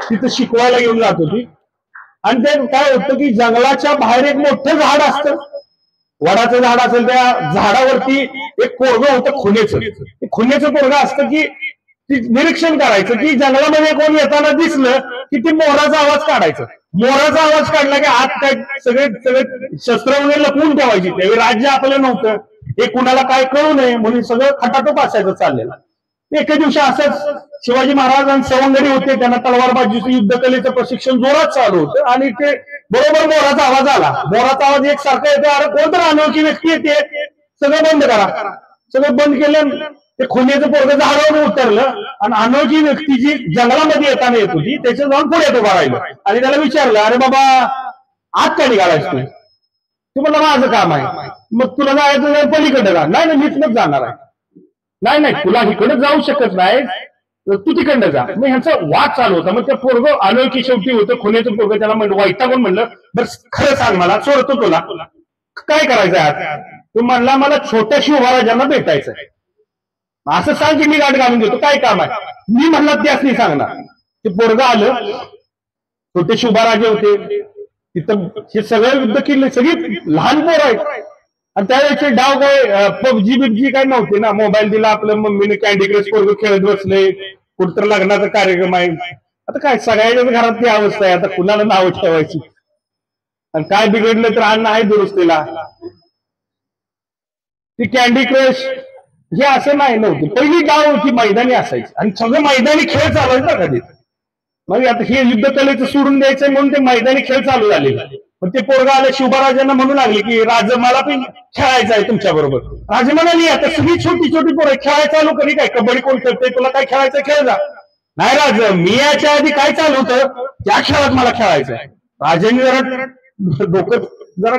तिथं शिकवायला घेऊन जात होती. आणि ते काय होतं की जंगलाच्या बाहेर एक मोठं झाड असतं, वडाचं झाड असेल, त्या झाडावरती एक पोरगं होतं खुन्याचं पोरगं असतं की निरीक्षण करायचं की जंगलामध्ये कोण येताना दिसलं की ते मोराचा आवाज काढायचं. मोराचा आवाज काढला की आत काय सगळे शस्त्र वगैरे लपवून ठेवायची. त्यावेळी राज्य आपलं नव्हतं, हे कुणाला काय कळू नये म्हणून सगळं खटाटोप असायचं चाललेलं. एके दिवशी असंच शिवाजी महाराज आणि सवंगडी होते, त्यांना तलवारबाजीचं युद्धकलेचं प्रशिक्षण जोरात चालू होतं आणि ते बरोबर मोराचा आवाज आला. मोराचा आवाज एकसारखा येतो, अरे कोणतरी अनोळखी व्यक्ती येते, सगळं बंद करा. सगळं बंद केलं, ते खुन्याचं पोरगं झाडावर उतरलं आणि अनोळखी व्यक्ती जी जंगलामध्ये येताना येत होती त्याच्या जाऊन पुढे उभा राहिलं आणि त्याला विचारलं, अरे बाबा आत का निघालायस तू म्हणला माझं काम आहे. मग तुला जायचं पलीकडे जा. नाही मीच जाणार आहे. नाही तुला इकडे जाऊ शकत नाही, तू तिकडनं जा. मग ह्यांचा वाद चालू होता. मग ते पोरगं अनोळखी शेवटी होतं, खुन्याचं पोरगं, त्याला म्हणलं वैतागून म्हणलं, बरं खरं सांग मला, सोडतो तुला, काय करायचं आज? तू म्हणला मला छोट्या शिवराजांना भेटायचं आहे, असं सांग की मी गाठ घालून देतो, काय काम आहे? मी म्हणला त्याच नाही सांगणार. ते पोरगं आलं, छोटे शिवराजे होते तिथं, हे सगळं युद्ध केले, सगळी लहान पोरं आहेत. आणि त्यावेळेचे डाव काय पबजी बिबजी काय नव्हते ना, मोबाईल दिला, आपलं मम्मीने कॅन्डी क्रश पोरगं खेळत बसले, कुठतर लग्नाचा कार्यक्रम आहे. आता काय सगळ्याच्याच घरात ती अवस्था आहे, आता कुणाला नाव ठेवायची? आणि काय बिघडलं तर अन्न आहे दुरुस्तीला. ती कॅन्डी क्रश हे असं नाही नव्हतं, पहिली डाव होती मैदानी असायची आणि सगळं मैदानी खेळ चालवायचा कधी. मग आता हे युद्धकलेचं सोडून द्यायचं म्हणून ते मैदानी खेळ चालू झाले. मग ते पोरगा आले शिवराजांना म्हणू लागले की राज मला पण खेळायचं आहे तुमच्या बरोबर. राजे म्हणाली, आता सगळी छोटी छोटी पोरं खेळायला चालू करी, काय कबड्डी कोण खेळते, तुला काय खेळायचं खेळ जा. नाही राज, मी याच्या आधी काय चालू होतं त्या खेळात मला खेळायचं आहे. राजांनी जरा डोकं जरा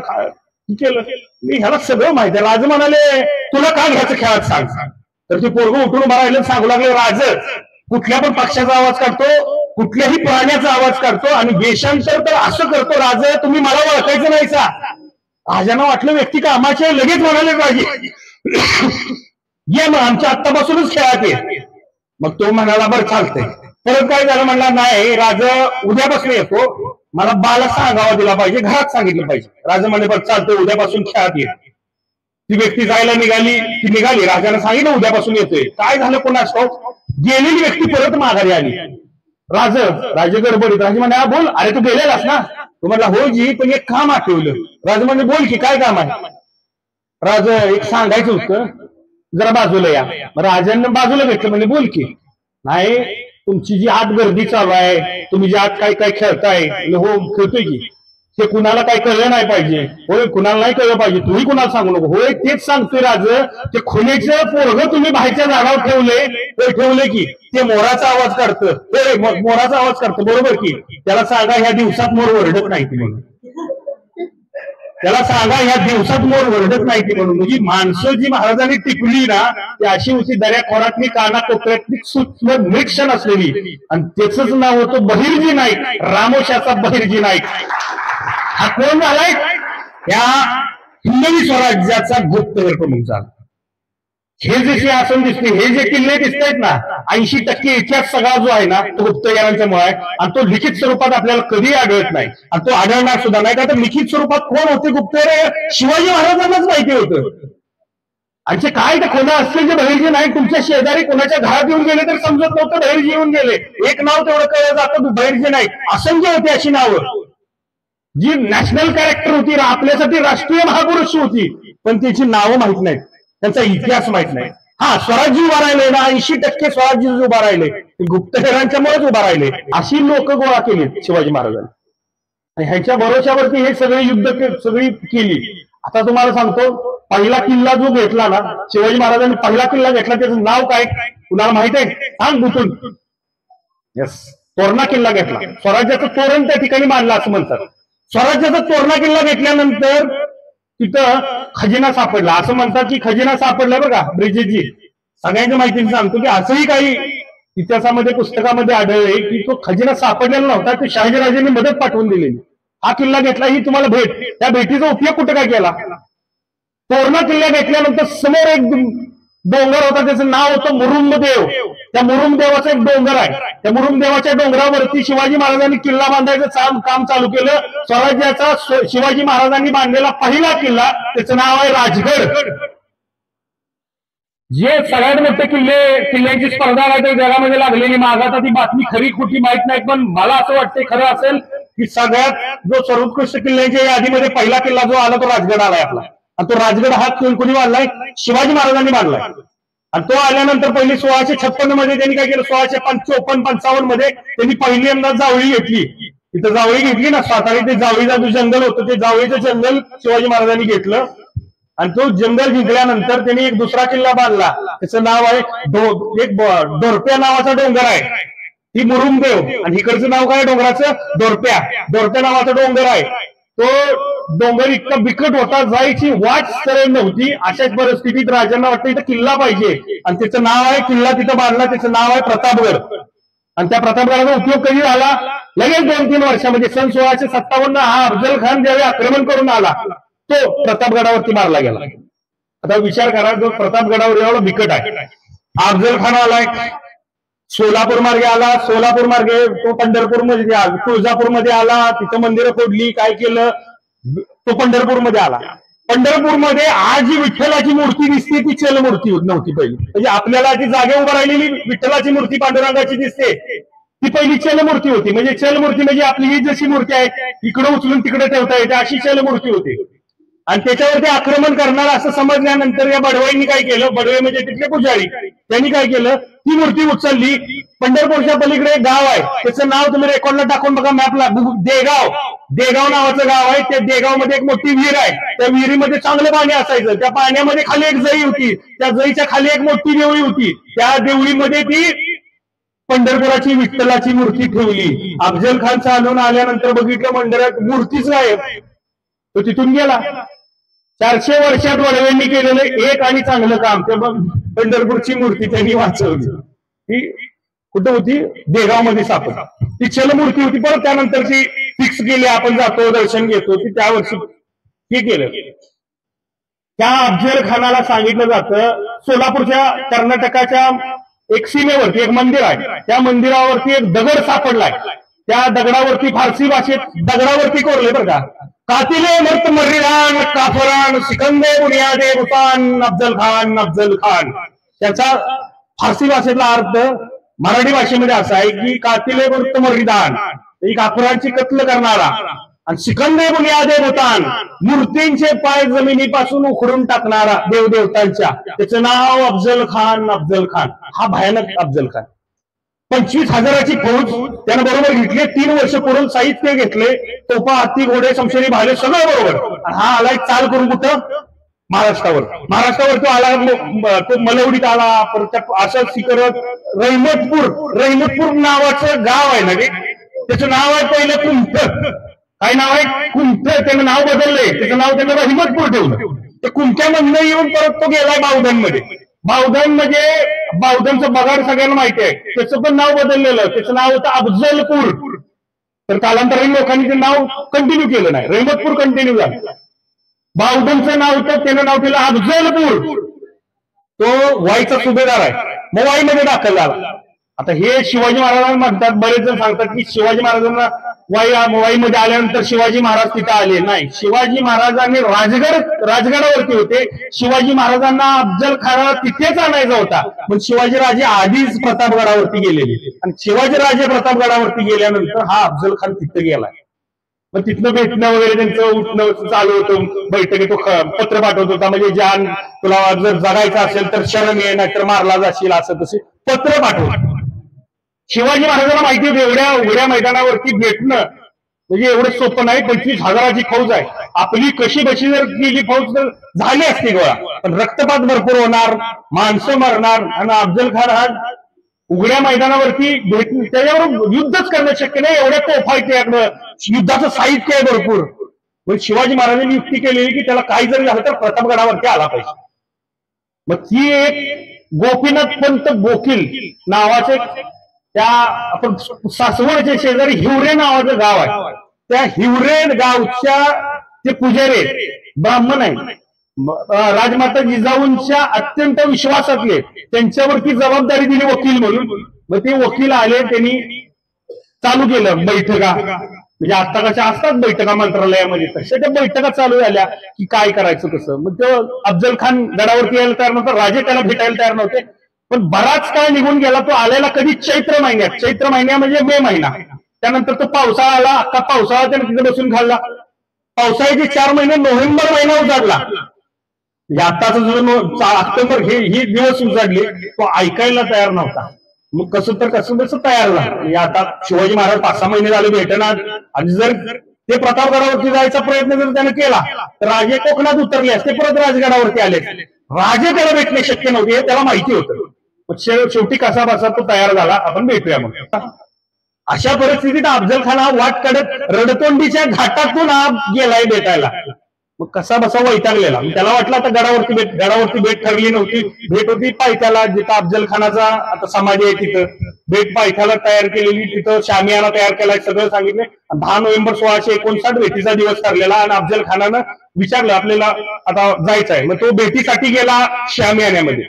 केलं, मी ह्याला सगळं माहिती आहे. राज म्हणाले, तुला काय घ्यायचं खेळात सांग. तर ते पोरगं उठून उभा राहिलं, सांगू लागले, राज कुठल्या पण पक्षाचा आवाज काढतो, कुठल्याही प्राण्याचा आवाज काढतो आणि देशांतर तर असं करतो. राज तुम्ही मला ओळखायचं नाही सा. राजांना वाटलं व्यक्ती कामाचे, लगेच म्हणाले राजे ये मग आमच्या आत्तापासूनच खेळात ये. मग तो म्हणाला बरं चालतंय. परत काय झालं म्हणला, नाही राज उद्यापासून येतो, मला बाला सांगावा दिला पाहिजे, घरात सांगितलं पाहिजे. राजा म्हणे बरं चालतंय, उद्यापासून खेळात ये. ती व्यक्ती जायला निघाली, ती निघाली, राजाने सांगितलं उद्यापासून येतोय. काय झालं कोणास ठाऊक, गेलेली व्यक्ती परत माघारी आली. राजे गडबडीत. राजे म्हणे बोल, अरे तू गेलेलास ना? तू म्हणला हो जी, पण एक काम आठवलं. राजे म्हणजे बोल की काय काम आहे? राज एक सांगायचं होतं, जरा बाजूला या. राजांना बाजूला भेटलं, म्हणजे बोल की. नाही तुमची जी आत गर्दी चालू आहे, तुम्ही जी आत काय काय खेळताय, हो खेळतोय की, ते कुणाला काय कळलं नाही पाहिजे. होय कुणाला नाही कळलं पाहिजे, तुम्ही कुणाला सांगू नको. होय तेच सांगतोय राज, ते खुनेचं पोरगं तुम्ही बाहेरच्या जागावर ठेवले की ते मोराचा आवाज काढतं, मोराचा आवाज काढतं बरोबर की. त्याला सांगा ह्या दिवसात मोर ओरडत नाही ती म्हणून. त्याला सांगा ह्या दिवसात मोर ओरडत नाही ती म्हणून. म्हणजे माणसं जी महाराजांनी टिकली ना, ती अशी होती, दर्याखोरातली काना कोपऱ्यातली सूक्ष्म निरीक्षण असलेली. आणि त्याच नाव होतं बहिर्जी नाईक, रामोशाचा बहिर्जी नाईक. हा कोण झालाय? या हिंदवी स्वराज्याचा गुप्तहेर प्रमुख झाला. हे जे सिंहासन दिसते, हे जे किल्ले दिसत आहेत ना, 80% इतिहास सगळा जो आहे ना तो गुप्तहेरांच्यामुळे आहे. आणि तो लिखित स्वरूपात आपल्याला कधी आढळत नाही, आणि तो आढळणार सुद्धा नाही. का तर लिखित स्वरूपात कोण होते गुप्तहेर, शिवाजी महाराजांनाच माहिती होतं. आणि ते काय ते खोना असतील जे बहिर्जी नाही, तुमच्या शेजारी कोणाच्या घरात येऊन गेले तर समजत नव्हतं बहिर्जी येऊन गेले. एक नाव तेवढं कळलं जातं बहिर्जी नाही. असंख्य होती अशी नावं जी नॅशनल कॅरेक्टर होती, आपल्यासाठी राष्ट्रीय महापुरुष होती, पण त्याची नावं माहित नाहीत, त्यांचा इतिहास माहित नाही. हा स्वराज्य उभा राहिले ना, 80% स्वराज्य उभा राहिले गुप्तहेरांच्यामुळेच उभा राहिले. अशी लोक गोळा केली शिवाजी महाराजांनी, आणि ह्याच्या भरोशावरती हे सगळे युद्ध सगळी केली. आता तुम्हाला सांगतो, पहिला किल्ला जो घेतला ना शिवाजी महाराजांनी, पहिला किल्ला घेतला त्याचं नाव काय कुणाला माहित आहे? सांग गुतून. येस, तोरणा किल्ला घेतला. स्वराज्याचं तोरण त्या ठिकाणी मानलं असं म्हणतात. स्वराज्याचा तोरणा किल्ला घेतल्यानंतर तिथं खजिना सापडला. असं म्हणतात की खजिना सापडला बघा ब्रिजेशजी, सगळ्यांच्या माहितीने सांगतो की असंही काही इतिहासामध्ये पुस्तकामध्ये आढळले की तो खजिना सापडलेला नव्हता, तो शहाजीराजांनी मदत पाठवून दिलेली. हा किल्ला घेतला, ही तुम्हाला भेट. त्या भेटीचा उपयोग कुठे काय केला? तोरणा किल्ला घेतल्यानंतर समोर एक डोंगर होता, त्याचं नाव होतं मुरुंबदेव. त्या मुरुंबदेवाचा एक डोंगर आहे. त्या मुरुंबदेवाच्या डोंगरावरती शिवाजी महाराजांनी किल्ला बांधायचं काम चालू केलं. स्वराज्याचा शिवाजी महाराजांनी बांधलेला पहिला किल्ला, त्याचं नाव आहे राजगड. जे सगळ्यात मोठे किल्ल्यांची स्पर्धा आहे त्या जगामध्ये लागलेली. माग आता ती बातमी खरी खोटी माहित नाही, पण मला असं वाटतंय खरं असेल की सगळ्यात जो सर्वोत्कृष्ट किल्ल्यांच्या यादीमध्ये पहिला किल्ला जो आला तो राजगड आलाय आपला. आणि तो राजगड हा कोणी बांधलाय? शिवाजी महाराजांनी बांधलाय. आणि तो आल्यानंतर पहिली 1656 मध्ये त्यांनी काय केलं, 1654-55 मध्ये त्यांनी पहिल्यांदा जावळी घेतली. तिथं जावळी घेतली ना, सातारा ते जावळीचा जो जंगल होतं, ते जावळीचं जंगल शिवाजी महाराजांनी घेतलं. आणि तो जंगल जिंकल्यानंतर त्यांनी एक दुसरा किल्ला बांधला. त्याचं नाव आहे एक दोरप्या नावाचा डोंगर आहे, ही मुरुंबदेव. आणि इकडचं नाव काय डोंगराचं? दोरप्या. दोरप्या नावाचा डोंगर आहे. तो डोंगर इतका बिकट होता, जायची वाट सरळ नव्हती. अशाच परिस्थितीत राजांना वाटतं इथं किल्ला पाहिजे, आणि त्याचं नाव आहे, किल्ला तिथं बांधला, त्याचं नाव आहे प्रतापगड. आणि त्या प्रतापगडाचा उपयोग कधी झाला? लगेच 2-3 वर्षामध्ये सन 1657 हा अफजल खान ज्यावेळी आक्रमण करून आला, तो प्रतापगडावरती मारला गेला. आता विचार करा, जो प्रतापगडावर एवढा बिकट आहे, अफजल खान आलाय, सोलापूर मार्गे आला, सोलापूर मार्गे तो पंढरपूरमध्ये आला, तुळजापूरमध्ये आला, तिथं मंदिरं फोडली, काय केलं, तो पंढरपूरमध्ये आला. पंढरपूरमध्ये आज जी विठ्ठलाची मूर्ती दिसते ती चलमूर्ती नव्हती पहिली. म्हणजे आपल्याला ती जागे उभं राहिलेली विठ्ठलाची मूर्ती पांडुरंगाची दिसते, ती पहिली चलमूर्ती होती. म्हणजे चलमूर्ती म्हणजे आपली ही जशी मूर्ती आहे इकडे उचलून तिकडे ठेवता येते अशी चलमूर्ती होती. आणि त्याच्यावरती आक्रमण करणार असं समजल्यानंतर या बडवाईंनी काय केलं, बडवे म्हणजे तिथले पुजारी, त्यांनी काय केलं, ती मूर्ती उचलली. पंढरपूरच्या पलीकडे एक गाव आहे, त्याचं नाव तुम्ही रेकॉर्डला टाकून बघा मॅपला, देगाव. देगाव नावाचं गाव आहे. त्या देगावमध्ये एक मोठी विहीर आहे. त्या विहिरीमध्ये चांगलं पाणी असायचं. त्या पाण्यामध्ये खाली एक जई होती, त्या जईच्या खाली एक मोठी देवळी होती. त्या देवळीमध्ये ती पंढरपुराची विठ्ठलाची मूर्ती ठेवली. अफजल खान चालून आल्यानंतर बघितलं मंदिरात मूर्तीच गायब. तो तिथून गेला. 400 वर्षात वडव्यांनी केलेलं एक आणि चांगलं काम, ते मग पंढरपूरची मूर्ती त्यांनी वाचवली. ती कुठं होती? देगाव मध्ये सापडली. ती चलमूर्ती होती. परत त्यानंतर ती फिक्स केली, आपण जातो दर्शन घेतो, ती त्या वर्षी हे केलं. त्या अफजल खानाला सांगितलं जातं, सोलापूरच्या कर्नाटकाच्या एक सीमेवरती एक मंदिर आहे, त्या मंदिरावरती एक दगड सापडलाय. त्या दगडावरती फारसी भाषेत दगडावरती कोरले बरं का, कातिले मर्त मर्रिदान काफरान सिकंदे बुनियादे बुतान अफजल खान अफजल खान. त्याचा फारसी भाषेतला अर्थ मराठी भाषेमध्ये असा आहे की कातिले मर्त मर्रिदान, ही काफरांची कत्ल करणारा, आणि सिकंदे बुनियादे बुतान, मूर्तींचे पाय जमिनीपासून उखडून टाकणारा देवदेवतांच्या, त्याचं नाव अफजल खान अफजल खान. हा भयानक अफजल खान. 25,000ची फौज त्यानं बरोबर घेतली. 3 वर्ष पूर्ण साहित्य घेतले, तोफा, हत्ती, घोडे, शमशेरी, भाले सगळं बरोबर. हा आलाय चाल करून कुठं? महाराष्ट्रावर. महाराष्ट्रावर तो आला, तो मलवडीत आला. परत असं करत रहिमतपूर नावाचं गाव आहे ना, त्याचं नाव आहे पहिलं कुंठ. काय नाव आहे? कुंठ. त्यानं नाव बदललंय, त्याचं नाव त्यानं रहिमतपूर ठेवलं. ते कुंठ्यामधनं येऊन परत तो गेलाय बावधनमध्ये. बावधन म्हणजे बावधनचं बगाड सगळ्यांना माहिती आहे, त्याचं पण नाव बदललेलं. त्याचं नाव होतं अफजलपूर. तर कालांतराने लोकांनी ते नाव कंटिन्यू केलं नाही, रहिमतपूर कंटिन्यू झालं. बावधनचं नाव होतं, त्यानं नाव केलं अफजलपूर. तो वाईचा सुभेदार आहे, मग वाईमध्ये दाखल झाला. आता हे शिवाजी महाराजांना म्हणतात, बरेच जण सांगतात की शिवाजी महाराजांना वाईमध्ये आल्यानंतर शिवाजी महाराज तिथं आले. नाही, शिवाजी महाराजांनी राजगडावरती होते. शिवाजी महाराजांना अफजल खानाला तिथेच आणायचा होता, पण शिवाजी राजे आधीच प्रतापगडावरती गेलेले. आणि शिवाजी राजे प्रतापगडावरती गेल्यानंतर हा अफजल खान तिथं गेलाय. मग तिथनं भेटणं वगैरे त्यांचं उठणं चालू होतं. बैठकीत तो पत्र पाठवत होता, म्हणजे जान तुला जर जगायचं असेल तर शरण ये, नाहीतर मारला जाशील, असं तसे पत्र पाठवत. शिवाजी महाराजांना माहिती होतं एवढ्या उघड्या मैदानावरती भेटणं म्हणजे एवढं सोपं नाही. 25,000ची फौज आहे. आपली कशी बशी जर गेली फौज तर झाली असती गोळा, पण रक्तपात भरपूर होणार, माणसं मरणार. आणि अफजल खान हा उघड्या मैदानावरती भेटून त्याच्यावर युद्धच करणं शक्य नाही. एवढ्या तोफा आहेत त्याकडं, युद्धाचं साहित्य आहे भरपूर. पण शिवाजी महाराजांनी युक्ती केलेली की त्याला काही जरी झालं तर प्रतापगडावरती आला पाहिजे. मग ती एक गोपीनाथ पंत गोखील नावाचे, त्या आपण सासवडच्या शेजारी हिवरे नावाचं गाव आहे, त्या हिवरे गावच्या ते पुजारी ब्राह्मण आहे. राजमाता जिजाऊंच्या अत्यंत विश्वासातले, त्यांच्यावरती जबाबदारी दिली वकील म्हणून. मग ते वकील आले, त्यांनी चालू केलं बैठका. म्हणजे आता कशा असतात बैठका मंत्रालयामध्ये, तशा त्या बैठका चालू झाल्या की काय करायचं कसं. मग तो अफजल खान गडावरती यायला तयार नव्हता, राजे त्याला भेटायला तयार नव्हते. पण बराच काळ निघून गेला. तो आलेला कधी चैत्र महिन्यात, चैत्र महिन्या म्हणजे मे महिना. त्यानंतर तो पावसाळा आला. आता पावसाळा त्याने तिथे बसून खाल्ला. पावसाळ्याचे 4 महिने नोव्हेंबर महिना उजाडला. आताच जो ऑक्टोबर हे दिवस उजाडले, तो ऐकायला तयार नव्हता. मग कसं तयार झालं. आता शिवाजी महाराज 5-6 महिने झाले भेटणार. आणि जर ते प्रतापगडावरती जायचा प्रयत्न जर त्याने केला तर राजे कोकणात उतरले असते, परत राजगडावरती आले. राजे त्याला भेटणे शक्य नव्हते हे त्याला माहिती होतं. शेवटी कसा बसा तो तयार झाला. आपण भेटूया मग. अशा परिस्थितीत अफजल खान हा वाट काढत रडतोंडीच्या घाटातून गेलाय भेटायला. मग कसा बसा वैतागलेला. त्याला वाटलं आता गडावरती भेट ठरली नव्हती. भेट होती पायथ्याला, जिथं अफजल खानाचा आता समाधी आहे तिथं. भेट पायथ्याला तयार केलेली, तिथं शामियाना तयार केलाय, सगळं सांगितलं. 10 नोव्हेंबर 1659 भेटीचा दिवस ठरलेला. आणि अफजल खानानं विचारलं आपल्याला आता जायचं आहे. मग तो भेटीसाठी गेला शामियान्यामध्ये.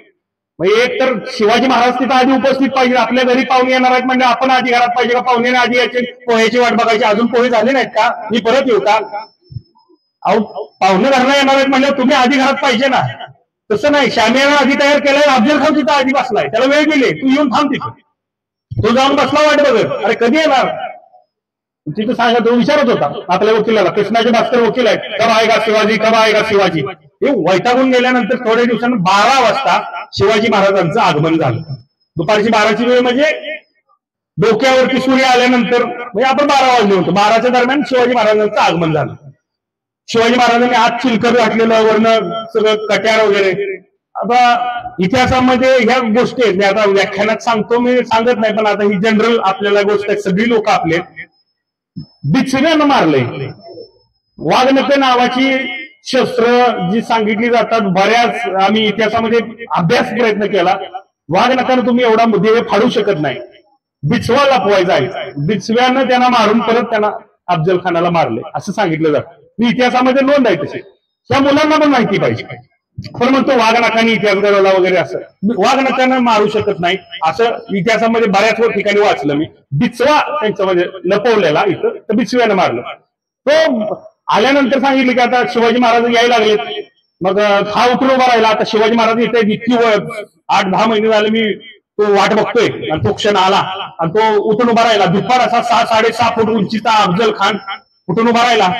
मग एक तर शिवाजी महाराज तिथं आधी उपस्थित पाहिजे. आपल्या घरी पाहुणे येणार आहेत म्हणजे आपण आधी घरात पाहिजे का? पाहुण्याने आधी यायचे, पोह्याची वाट बघायची. अजून पोहे झाले नाहीत का? मी परत येऊ का? पाहुणे घरला येणार आहेत म्हणजे तुम्ही आधी घरात पाहिजे ना. तसं नाही, शामियाना आधी तयार केलाय, अफजल खान तिथं आधी बसलाय, त्याला वेळ दिले, तू येऊन थांब तिथं. तो जाऊन बसला वाट बघत. अरे कधी येणार तिथं सांगा. तो विचारत होता आपल्या वकिलाला, कृष्णाचे भास्कर वकील आहेत, कब आएगा शिवाजी, कब आएगा शिवाजी. हे वैतागून गेल्यानंतर थोड्या दिवसांनी 12 वाजता शिवाजी महाराजांचं आगमन झालं. दुपारची 12ची वेळ म्हणजे डोक्यावरती सूर्य आल्यानंतर, म्हणजे आपण 12 वाजले होतो. 12च्या दरम्यान शिवाजी महाराजांचं आगमन झालं. शिवाजी महाराजांनी आत चिलकर घातलेलं, वर्ण सगळं कट्यार वगैरे. आता इतिहासामध्ये ह्या गोष्टी आहेत, आता व्याख्यानात सांगतो मी, सांगत नाही, पण आता ही जनरल आपल्याला गोष्ट आहे. सगळी लोक आपले बिचव्यानं मारले. वाघनखे नावाची शस्त्र जी सांगितली जातात, बऱ्याच आम्ही इतिहासामध्ये अभ्यास प्रयत्न केला. वाघनखानं तुम्ही एवढा मुद्दे फाडू शकत नाही. बिचवा लपवायचा आहे, बिचव्यानं त्यांना मारून परत त्यांना अफजल खानाला मारले असं सांगितलं जातं. इतिहासामध्ये नोंद आहे तशी. त्या मुलांना पण माहिती पाहिजे. पण म्हणतो वाघनखांनी इतिहास घडवला वगैरे, असं वाघनखांना मारू शकत नाही असं इतिहासामध्ये बऱ्याच ठिकाणी वाचलं मी. बिचवा त्यांचं म्हणजे लपवलेला इथं, तर बिचव्यानं मारलं. तो आल्यानंतर सांगितलं की आता शिवाजी महाराज यायला लागलेत. मग हा उठून उभा राहिला. आता शिवाजी महाराज इथे इतकी 8-10 महिने झाले मी तो वाट बघतोय, आणि तो क्षण आला आणि तो उठून उभा राहिला. दुपार असा 6-6.5 फूट उंचीचा अफजल खान उठून उभा राहिला.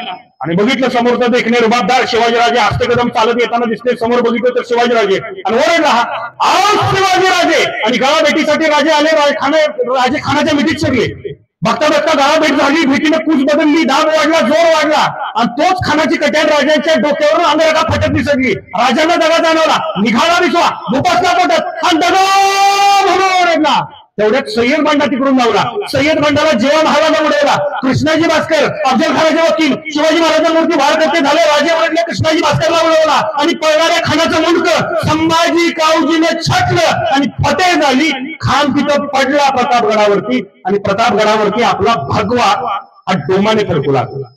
आणि बघितलं समोर तर देखणे रुबाबदार शिवाजीराजे हस्तकदम चालत येताना दिसते. समोर बघितलं तर शिवाजीराजे, आणि ओरडला आओ शिवाजीराजे. आणि गावा भेटीसाठी राजे आले. राजे खानाच्या मिठीत शिरले. बघता बघता गावा भेट झाली. भेटीने कूच बदलली, दाब वाढला, जोर वाढला, आणि तोच खानाची कट्यार राजांच्या डोक्यावरून अंगारका फटत दिसली. राजांना दगा जाणवला, निघाला विसवा, भूपासला पटत हा दगा म्हणून ओरडला. तेवढ्यात सय्यद बंडा तिकडून लावला. सय्यद बंडाला जेव्हा महाराजा उडवला. कृष्णाजी भास्कर अफजल खानाचे वकील शिवाजी महाराजांवरती वार करते झाले. राजे ओरडले, कृष्णाजी भास्करला उडवला, आणि पळणाऱ्या खानाचं मुंडकं संभाजी काऊजीने छटलं आणि फतेह झाली. खान तिथं पडला प्रतापगडावरती, आणि प्रतापगडावरती आपला भगवा हा डोमाने फडकू लागला.